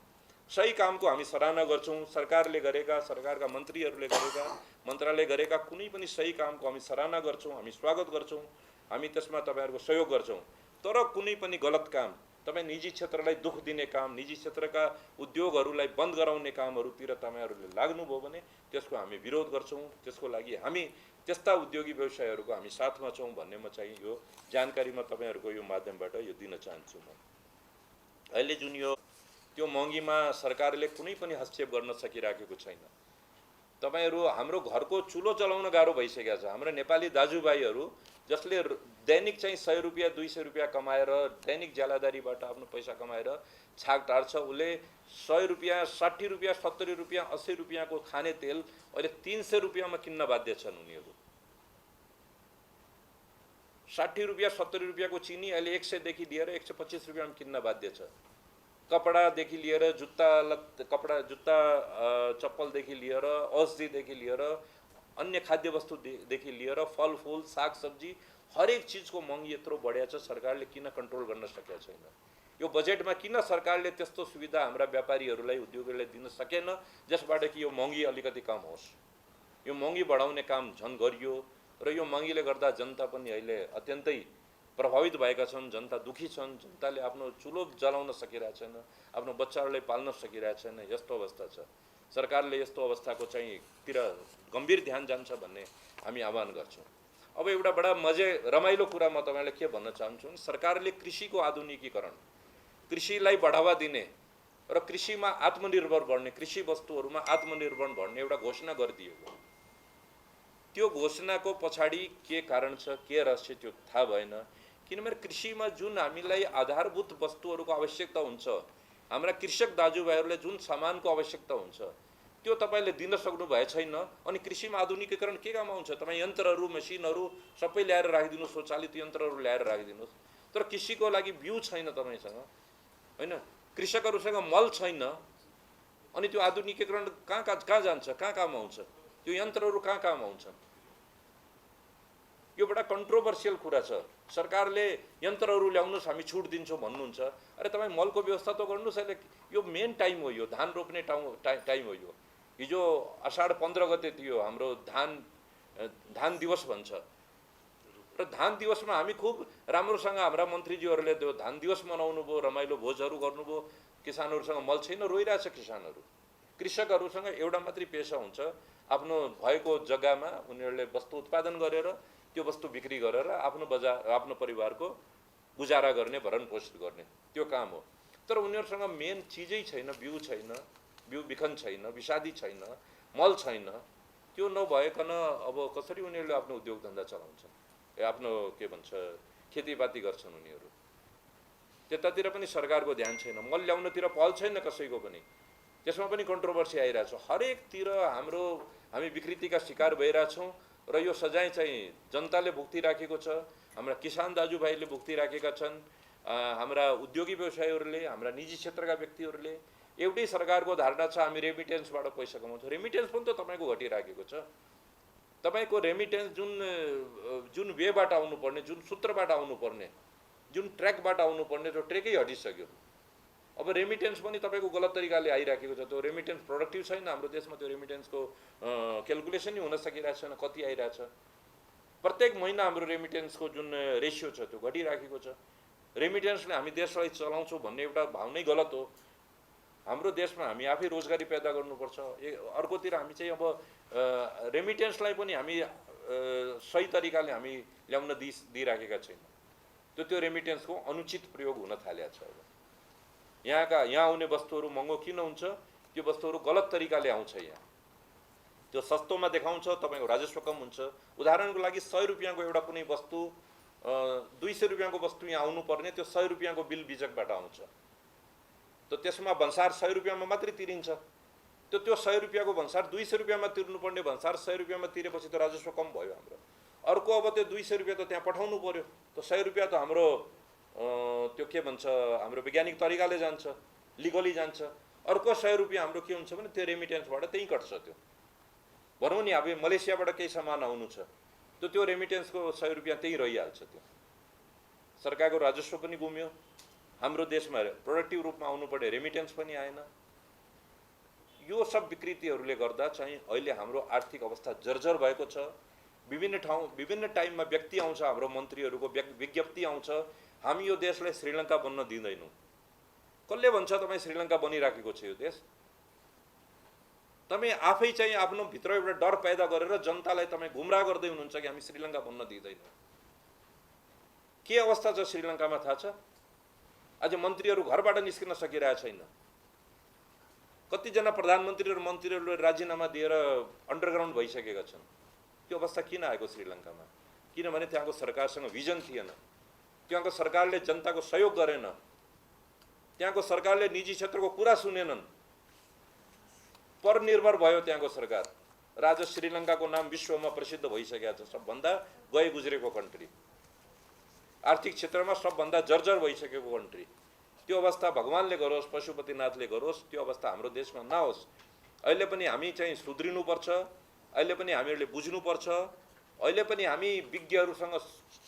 सही कामको हामी सराहना गर्छौँ। सरकारले गरेका, सरकारका मन्त्रीहरूले गरेका, मन्त्रालय गरेका कुनै पनि सही कामको हामी सराहना गर्छौँ, हामी स्वागत गर्छौँ, हामी त्यसमा तपाईँहरूको सहयोग गर्छौँ। तर कुनै पनि गलत काम, तपाईँ निजी क्षेत्रलाई दुख दिने काम, निजी क्षेत्रका उद्योगहरूलाई बन्द गराउने कामहरूतिर तपाईँहरूले लाग्नुभयो भने त्यसको हामी विरोध गर्छौँ। त्यसको लागि हामी त्यस्ता उद्योगी व्यवसायहरूको हामी साथमा छौँ भन्ने म चाहिँ यो जानकारीमा तपाईँहरूको यो माध्यमबाट यो दिन चाहन्छु। म अहिले जुन यो त्यो महँगीमा सरकारले कुनै पनि हस्तक्षेप गर्न सकिराखेको छैन। तपाईँहरू हाम्रो घरको चुलो चलाउन गाह्रो भइसकेको छ। हाम्रो नेपाली दाजुभाइहरू जसले दैनिक चाहिँ 100 रुपियाँ 200 रुपियाँ कमाएर दैनिक ज्यालादारीबाट आफ्नो पैसा कमाएर छाक टार्छ, उसले 100 रुपियाँ 60 रुपियाँ 70 रुपियाँ 80 रुपियाँको खाने तेल अहिले 300 रुपियाँमा किन्न बाध्य छन्। उनीहरू 60 रुपियाँ 70 रुपियाँको चिनी अहिले 100 देखि लिएर 125 रुपियाँमा किन्न बाध्य छ। कपडादेखि लिएर जुत्ता चप्पलदेखि लिएर औषधिदेखि लिएर अन्य खाद्य वस्तुदेखि लिएर फलफुल सागसब्जी हरेक चिजको महँगी यत्रो बढेको छ। सरकारले किन कन्ट्रोल गर्न सकेको छैन? यो बजेटमा किन सरकारले त्यस्तो सुविधा हाम्रा व्यापारीहरूलाई, उद्योगीहरूलाई दिन सकेन जसबाट कि यो महँगी अलिकति कम होस्? यो महँगी बढाउने काम झन् गरियो र यो महँगीले गर्दा जनता पनि अहिले अत्यन्तै प्रभावित भएका छन्, जनता दुखी छन्, जनताले आफ्नो चुलो जलाउन सकिरहेको छैन, आफ्नो बच्चाहरूलाई पाल्न सकिरहेको छैन, यस्तो अवस्था छ। सरकारले यस्तो अवस्थाको चाहिँ तिर गम्भीर ध्यान जान्छ भन्ने हामी आह्वान गर्छौँ। अब एउटा बडा रमाइलो कुरा म तपाईँलाई के भन्न चाहन्छु भने सरकारले कृषिको आधुनिकीकरण, कृषिलाई बढावा दिने र कृषिमा आत्मनिर्भर बन्ने, कृषि वस्तुहरूमा आत्मनिर्भर बन्ने एउटा घोषणा गरिदिएको। त्यो घोषणाको पछाडि के कारण छ, के रहस्य त्यो थाहा भएन। किनभने कृषिमा जुन हामीलाई आधारभूत वस्तुहरूको आवश्यकता हुन्छ, हाम्रा कृषक दाजुभाइहरूलाई जुन सामानको आवश्यकता हुन्छ त्यो तपाईँले दिन सक्नु भए छैन। अनि कृषिमा आधुनिकीकरण के काम आउँछ? तपाईँ यन्त्रहरू, मसिनहरू सबै ल्याएर राखिदिनुहोस्, स्वचालित यन्त्रहरू ल्याएर राखिदिनुहोस्, तर कृषिको लागि बिउ छैन तपाईँसँग, होइन? कृषकहरूसँग मल छैन। अनि त्यो आधुनिकीकरण कहाँ जान्छ, कहाँ काम आउँछ? त्यो यन्त्रहरू कहाँ काम आउँछन्? यो बडा कन्ट्रोभर्सियल कुरा छ। सरकारले यन्त्रहरू ल्याउनुहोस्, हामी छुट दिन्छौँ भन्नुहुन्छ। अरे तपाईँ मलको व्यवस्था त गर्नुहोस्। अहिले यो मेन टाइम हो, यो धान रोप्ने टाइम हो। यो हिजो असाढ 15 गते थियो हाम्रो धान दिवस भन्छ, र धान दिवसमा हामी खुब राम्रोसँग हाम्रा मन्त्रीज्यूहरूले त्यो धान दिवस मनाउनु भयो, रमाइलो भोजहरू गर्नुभयो। किसानहरूसँग मल छैन, रोइरहेछ किसानहरू। कृषकहरूसँग एउटा मात्रै पेसा हुन्छ, आफ्नो भएको जग्गामा उनीहरूले वस्तु उत्पादन गरेर त्यो वस्तु बिक्री गरेर आफ्नो बजार, आफ्नो परिवारको गुजारा गर्ने, भरण पोषण गर्ने, त्यो काम हो। तर उनीहरूसँग मेन चिजै छैन, बिउ छैन, बिउ बिखन छैन, विषादी छैन, मल छैन। त्यो नभएकन अब कसरी उनीहरूले आफ्नो उद्योग धन्दा चलाउँछन्, आफ्नो के भन्छ खेतीपाती गर्छन् उनीहरू? त्यतातिर पनि सरकारको ध्यान छैन, मल ल्याउनतिर पहल छैन कसैको पनि। त्यसमा पनि कन्ट्रोभर्सी आइरहेछ। हरेकतिर हामी विकृतिका शिकार भइरहेछौँ र यो सजाय चाहिँ जनताले भुक्तिराखेको छ, हाम्रा किसान दाजुभाइले भुक्तिराखेका छन्, हाम्रा उद्योगी व्यवसायीहरूले, हाम्रा निजी क्षेत्रका व्यक्तिहरूले। एउटै सरकारको धारणा छ हामी रेमिटेन्सबाट पैसा कमाउँछौँ। रेमिटेन्स पनि त तपाईँको घटिराखेको छ। तपाईँको रेमिटेन्स जुन वेबाट आउनुपर्ने, जुन सूत्रबाट आउनुपर्ने, जुन ट्र्याकबाट आउनुपर्ने, त्यो ट्र्याकै हटिसक्यो। अब रेमिटेन्स पनि तपाईँको गलत तरिकाले आइराखेको छ। त्यो रेमिटेन्स प्रोडक्टिभ छैन हाम्रो देशमा। त्यो रेमिटेन्सको क्यालकुलेसनै हुन सकिरहेको छैन, कति आइरहेछ। प्रत्येक महिना हाम्रो रेमिटेन्सको जुन रेसियो छ त्यो घटिराखेको छ। रेमिटेन्सले हामी देशलाई चलाउँछौँ भन्ने एउटा भावनै गलत हो। हाम्रो देशमा हामी आफै रोजगारी पैदा गर्नुपर्छ। अर्कोतिर हामी चाहिँ अब रेमिटेन्सलाई पनि हामी सही तरिकाले हामी ल्याउन दिइराखेका छैनौँ। त्यो रेमिटेन्सको अनुचित प्रयोग हुन थालेको छ। अब यहाँ आउने वस्तुहरू महँगो किन हुन्छ? त्यो वस्तुहरू गलत तरिकाले आउँछ। यहाँ त्यो सस्तोमा देखाउँछ, तपाईँको राजस्व कम हुन्छ। उदाहरणको लागि 100 रुपियाँको एउटा कुनै वस्तु 200 रुपियाँको वस्तु यहाँ आउनुपर्ने, त्यो 100 रुपियाँको बिल बिजकबाट आउँछ। त त्यसमा भन्सार 100 रुपियाँमा मात्रै तिरिन्छ। त्यो 100 रुपियाँको भन्सार 200 रुपियाँमा तिर्नुपर्ने भन्सार 100 रुपियाँमा तिरेपछि त राजस्व कम भयो हाम्रो। अर्को अब त्यो 200 रुपियाँ त त्यहाँ पठाउनु पर्यो। त 100 रुपियाँ त हाम्रो त्यो के भन्छ हाम्रो वैज्ञानिक तरिकाले जान्छ, लिगली जान्छ। अर्को 100 रुपियाँ हाम्रो के हुन्छ भने त्यो रेमिटेन्सबाट त्यहीँ कट्छ। त्यो भनौँ नि अब मलेसियाबाट केही सामान आउनु छ, त्यो रेमिटेन्सको 100 रुपियाँ त्यहीँ रहिहाल्छ। त्यो सरकारको राजस्व पनि गुम्यो। हाम्रो देशमा प्रोडक्टिभ रूपमा आउनु पर्ने रेमिटेन्स पनि आएन। यो सब विकृतिहरूले गर्दा चाहिँ अहिले हाम्रो आर्थिक अवस्था जर्जर भएको छ। विभिन्न टाइममा व्यक्ति आउँछ, हाम्रो मन्त्रीहरूको विज्ञप्ति आउँछ, हामी यो देशलाई श्रीलङ्का बन्न दिँदैनौँ। कसले भन्छ तपाईँ श्रीलङ्का बनिराखेको छ यो देश? तपाईँ आफै चाहिँ आफ्नो भित्र एउटा डर पैदा गरेर जनतालाई तपाईँ गुमराह गर्दै हुनुहुन्छ कि हामी श्रीलङ्का बन्न दिँदैनौँ। के अवस्था छ श्रीलङ्कामा थाहा छ? आज मन्त्रीहरू घरबाट निस्किन सकिरहेको छैन। कतिजना प्रधानमन्त्री र मन्त्रीहरूले राजीनामा दिएर अन्डरग्राउन्ड भइसकेका छन्। त्यो अवस्था किन आएको श्रीलङ्कामा? किनभने त्यहाँको सरकारसँग भिजन थिएन, त्यहाँको सरकारले जनताको सहयोग गरेन, त्यहाँको सरकारले निजी क्षेत्रको कुरा सुनेनन्, परनिर्भर भयो त्यहाँको सरकार। र आज श्रीलङ्काको नाम विश्वमा प्रसिद्ध भइसकेको छ, सबभन्दा गए गुज्रेको कन्ट्री, आर्थिक क्षेत्रमा सबभन्दा जर्जर भइसकेको कन्ट्री। त्यो अवस्था भगवानले गरोस्, पशुपतिनाथले गरोस्, त्यो अवस्था हाम्रो देशमा नहोस्। अहिले पनि हामी चाहिँ सुध्रिनुपर्छ, अहिले पनि हामीहरूले बुझ्नुपर्छ, अहिले पनि हामी विज्ञहरूसँग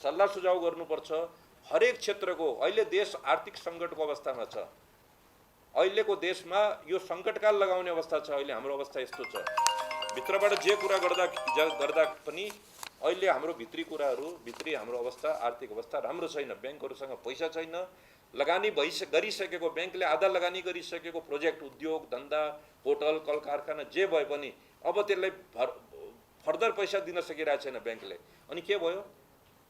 सल्लाह सुझाव गर्नुपर्छ। हरेक क्षेत्रको अहिले देश आर्थिक सङ्कटको अवस्थामा छ। अहिलेको देशमा यो सङ्कटकाल लगाउने अवस्था छ। अहिले हाम्रो अवस्था यस्तो छ, भित्रबाट जे कुरा गर्दा पनि अहिले हाम्रो भित्री कुराहरू, भित्री हाम्रो अवस्था, आर्थिक अवस्था राम्रो छैन। ब्याङ्कहरूसँग पैसा छैन। लगानी गरिसकेको, ब्याङ्कले आधा लगानी गरिसकेको प्रोजेक्ट, उद्योग धन्दा, होटल, कल कारखाना जे भए पनि अब त्यसलाई फर्दर पैसा दिन सकिरहेको छैन ब्याङ्कले। अनि के भयो?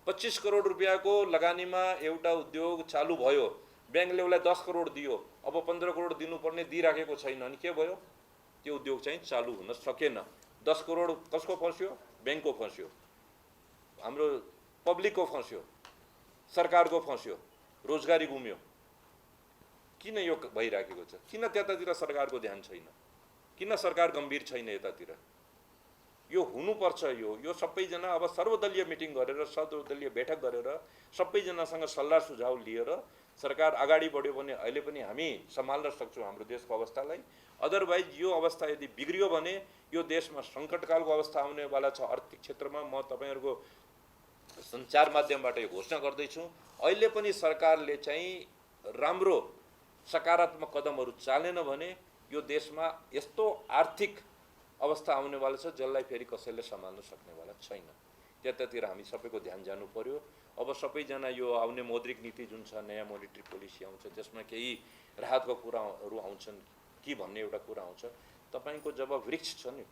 25 करोड रुपियाँको लगानीमा एउटा उद्योग चालु भयो, ब्याङ्कले उसलाई 10 करोड दियो, अब 15 करोड दिनुपर्ने दिइराखेको छैन। अनि के भयो? त्यो उद्योग चाहिँ चालु हुन सकेन। 10 करोड कसको फस्यो? ब्याङ्कको फस्यो, हाम्रो पब्लिकको फस्यो, सरकारको फस्यो, रोजगारी गुम्यो। किन यो भइराखेको छ? किन त्यतातिर सरकारको ध्यान छैन? किन सरकार गम्भीर छैन यतातिर? यो हुनुपर्छ। यो सबैजना अब सर्वदलीय मिटिङ गरेर, सर्वदलीय बैठक गरेर, सबैजनासँग सल्लाह सुझाव लिएर सरकार अगाडि बढ्यो भने अहिले पनि हामी सम्हाल्न सक्छौँ हाम्रो देशको अवस्थालाई। अदरवाइज यो अवस्था यदि बिग्रियो भने यो देशमा सङ्कटकालको अवस्था आउनेवाला छ। आर्थिक क्षेत्रमा म तपाईँहरूको सञ्चार माध्यमबाट यो घोषणा गर्दैछु, अहिले पनि सरकारले चाहिँ राम्रो सकारात्मक कदमहरू चालेन भने यो देशमा यस्तो आर्थिक अवस्था आउनेवाला छ जसलाई फेरि कसैले सम्हाल्न सक्नेवाला छैन। त्यतातिर हामी सबैको ध्यान जानु पर्यो। अब सबैजना यो आउने मौद्रिक नीति जुन छ, नयाँ मोनिटरी पोलिसी आउँछ, त्यसमा केही राहतको कुराहरू आउँछन् कि भन्ने एउटा कुरा आउँछ। तपाईँको जब वृक्ष छ नि,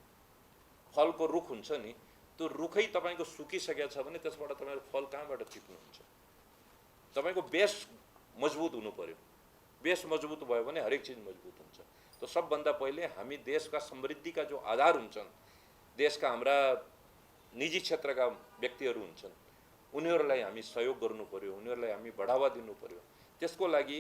फलको रुख हुन्छ नि, त्यो रुखै तपाईँको सुकिसकेको छ भने त्यसबाट तपाईँहरू फल कहाँबाट टिप्नुहुन्छ? तपाईँको बेस मजबुत हुनु पर्यो। बेस मजबुत भयो भने हरेक चिज मजबुत हुन्छ। तो सबभन्दा पहिले हामी देशका समृद्धिका जो आधार हुन्छन्, देशका हाम्रा निजी क्षेत्रका व्यक्तिहरू हुन्छन्, उनीहरूलाई हामी सहयोग गर्नु पर्यो, उनीहरूलाई हामी बढावा दिनु पर्यो। त्यसको लागि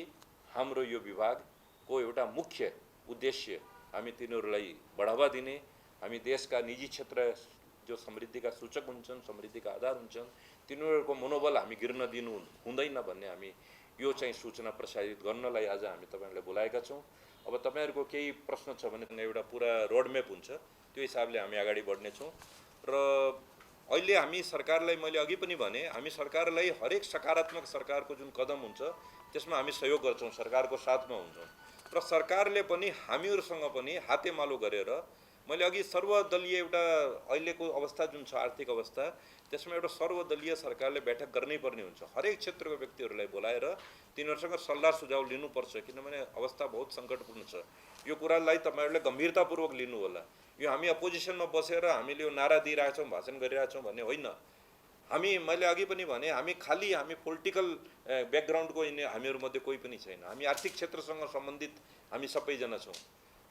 हाम्रो यो विभागको एउटा मुख्य उद्देश्य हामी तिनीहरूलाई बढावा दिने, हामी देशका निजी क्षेत्र जो समृद्धिका सूचक हुन्छन्, समृद्धिका आधार हुन्छन्, तिनीहरूको मनोबल हामी गिर्न दिनु हुँदैन भन्ने हामी यो चाहिँ सूचना प्रसारित गर्नलाई आज हामी तपाईहरुलाई बोलाएका छौं। अब तपाईहरुको केही प्रश्न छ भने एउटा पूरा रोडम्याप हुन्छ, त्यो हिसाबले हामी अगाडि बढ्ने छौं। र अहिले हामी सरकारलाई, मैले अघि पनि भने, हामी सरकारलाई हरेक सकारात्मक सरकारको जुन कदम हुन्छ त्यसमा हामी सहयोग गर्छौं, सरकारको साथमा हुन्छौं। र सरकारले पनि हामीहरुसँग पनि हातेमालो गरेर, मैले अघि सर्वदलीय एउटा अहिलेको अवस्था जुन छ आर्थिक अवस्था, त्यसमा एउटा सर्वदलीय सरकारले बैठक गर्नै पर्ने हुन्छ। हरेक क्षेत्रको व्यक्तिहरूलाई बोलाएर तिनीहरूसँग सल्लाह सुझाव लिनुपर्छ, किनभने अवस्था बहुत सङ्कटपूर्ण छ। यो कुरालाई तपाईहरुले गम्भीरतापूर्वक लिनु होला। यो हामी अपोजिसनमा बसेर हामीले यो नारा दिइरहेछौँ, भाषण गरिरहेछौँ भन्ने होइन। मैले अघि पनि भने, हामी पोलिटिकल ब्याकग्राउन्डको हामीहरूमध्ये कोही पनि छैन। हामी आर्थिक क्षेत्रसँग सम्बन्धित हामी सबैजना छौँ।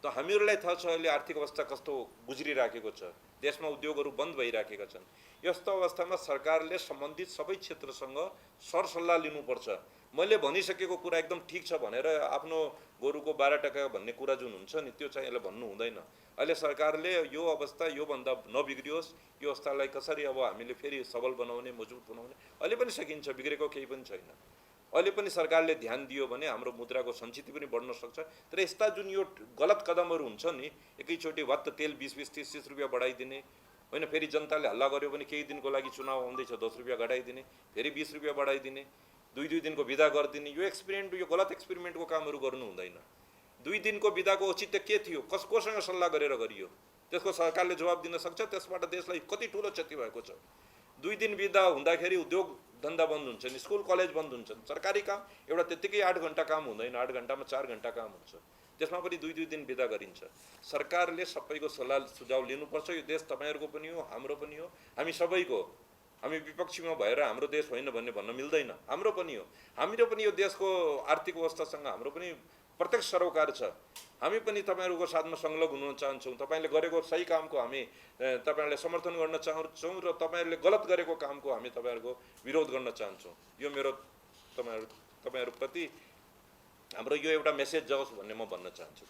त हामीहरूलाई थाहा छ अहिले आर्थिक अवस्था कस्तो गुज्रिराखेको छ, देशमा उद्योगहरू बन्द भइराखेका छन्। यस्तो अवस्थामा सरकारले सम्बन्धित सबै क्षेत्रसँग सरसल्लाह लिनुपर्छ। मैले भनिसकेको कुरा एकदम ठिक छ भनेर आफ्नो गोरुको 12 टका भन्ने कुरा जुन हुन्छ नि, त्यो चाहिँ यसलाई भन्नु हुँदैन। अहिले सरकारले यो अवस्था योभन्दा नबिग्रियोस्, यो अवस्थालाई कसरी अब हामीले फेरि सबल बनाउने, मजबुत बनाउने, अहिले पनि सकिन्छ, बिग्रेको केही पनि छैन। अहिले पनि सरकारले ध्यान दियो भने हाम्रो मुद्राको सञ्चित पनि बढ्न सक्छ। तर यस्ता जुन यो गलत कदमहरू हुन्छ नि, एकैचोटि वात्त तेल 20-30 रुपियाँ बढाइदिने, होइन फेरि जनताले हल्ला गर्यो भने केही दिनको लागि चुनाव आउँदैछ 10 रुपियाँ घटाइदिने, फेरि 20 रुपियाँ बढाइदिने, 2 दिनको बिदा गरिदिने, यो गलत एक्सपेरिमेन्टको कामहरू गर्नु हुँदैन। 2 दिनको बिदाको औचित्य के थियो, कोसँग सल्लाह गरेर गरियो, त्यसको सरकारले जवाब दिन सक्छ। त्यसबाट देशलाई कति ठुलो क्षति भएको छ। 2 दिन बिदा हुँदाखेरि उद्योग धन्दा बन्द हुन्छन्, स्कुल कलेज बन्द हुन्छन्, सरकारी काम एउटा त्यत्तिकै 8 घण्टा काम हुँदैन, 8 घण्टामा 4 घण्टा काम हुन्छ, त्यसमा पनि 2 दिन बिदा गरिन्छ। सरकारले सबैको सल्लाह सुझाव लिनुपर्छ। यो देश तपाईहरुको पनि हो, हाम्रो पनि हो, हामी सबैको। हामी विपक्षीमा भएर हाम्रो देश होइन भन्न मिल्दैन, हाम्रो पनि हो। हाम्रो पनि यो देशको आर्थिक अवस्थासँग हाम्रो पनि प्रत्यक्ष सरोकार छ। हामी पनि तपाईहरुको साथमा संलग्न हुन चाहन्छौँ। तपाईले गरेको सही कामको हामी तपाईहरुले समर्थन गर्न चाहन्छौँ र तपाईहरुले गलत गरेको कामको हामी तपाईहरुको विरोध गर्न चाहन्छौँ। यो मेरो तपाईहरुप्रति हाम्रो यो एउटा मेसेज जाओस् भन्ने म भन्न चाहन्छु।